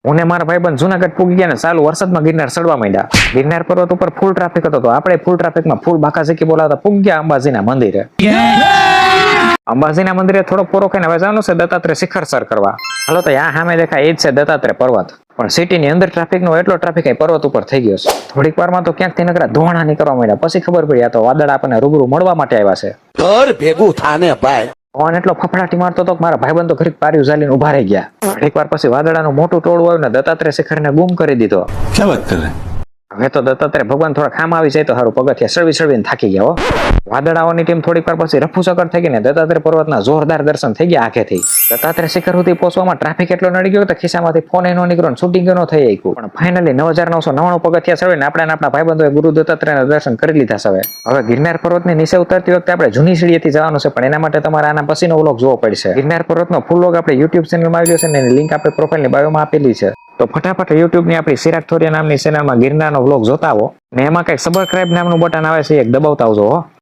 હું ને મારા ભાઈબંધ જુનાગઢ પૂગી ગયા ને ચાલુ વરસાદમાં ગિરનાર ચડવા માંડ્યા. ગિરનાર પર્વત ઉપર ફૂલ ટ્રાફિક હતો તો આપણે ફૂલ ટ્રાફિકમાં ફૂલ બાકા ઝીકી બોલાવતા પૂગી ગયા અંબાજીના મંદિરે. અંબાજીના મંદિરે થોડોક પોરો ખાઈને હવે જવાનું છે દત્તાત્રેય શિખર સર કરવા. હાલો તો આ સામે દેખાય એ જ છે દત્તાત્રેય પર્વત. પણ સિટીની અંદર ટ્રાફિકનો એટલો ટ્રાફિક એ પર્વત ઉપર થઈ ગયો છે. થોડીક વારમાં તો ક્યાંકથી નકરા ધોવાણા નીકળવા માંડ્યા. પછી ખબર પડી આ તો વાદળ આપણને રૂબરૂ મળવા માટે આવ્યા છે. ઘર ભેગું થાને ભાઈ. પવન એટલો ફફડાટી મારતો હતો કે મારા ભાઈબંધ તો ઘડીક પાર્યું ઝાલીને ઉભા રહી ગયા. થોડીક વાર પછી વાદળાનું મોટું ટોળું આવ્યું ને દત્તાત્રેય શિખરને ગુમ કરી દીધો. क्या बात कर रहे हैं? હવે તો દત્તાત્રેય ભગવાન થોડા ખામ આવી જાય તો સારું, પગથિયા સળવીને થાકી ગયા હો. વાદળાઓની ટીમ થોડીક વાર પછી રફુચક્કર થઈ ગઈ ને દત્તાત્રેય પર્વતના જોરદાર દર્શન થઈ ગયા આંખેથી. દત્તાત્રેય શિખર સુધી પહોંચવામાં ટ્રાફિક એટલો નડી ગયો કે ખિસ્સામાંથી ફોન નો નીકળ્યો, શૂટિંગ નો થઈ શક્યું. પણ ફાઇનલી 9999 પગથિયા ચડીને આપણા ભાઈબંધોએ ગુરુ દત્તાત્રેયના દર્શન કરી લીધા છે. હવે ગિરનાર પર્વતની નીચે ઉતરતી વખતે આપણે જૂની સીડીએથી જવાનું છે, પણ એના માટે તમારે આના પછીનો વ્લોગ જોવો પડશે. ગિરનાર પર્વતનો ફૂલ વ્લોગ આપણે YouTube ચેનલમાં આવ્યો છે ને એની લિંક આપણે પ્રોફાઇલની બાયોમાં આપેલી છે. તો ફટાફટ YouTube ની આપણી ચિરાગ થોરિયા નામની ચેનલમાં ગિરનારનો વ્લોગ જોતા આવો ને એમાં કઈક સબસ્ક્રાઇબ નામનું બટન આવે છે એક દબાવતા આવજો હો.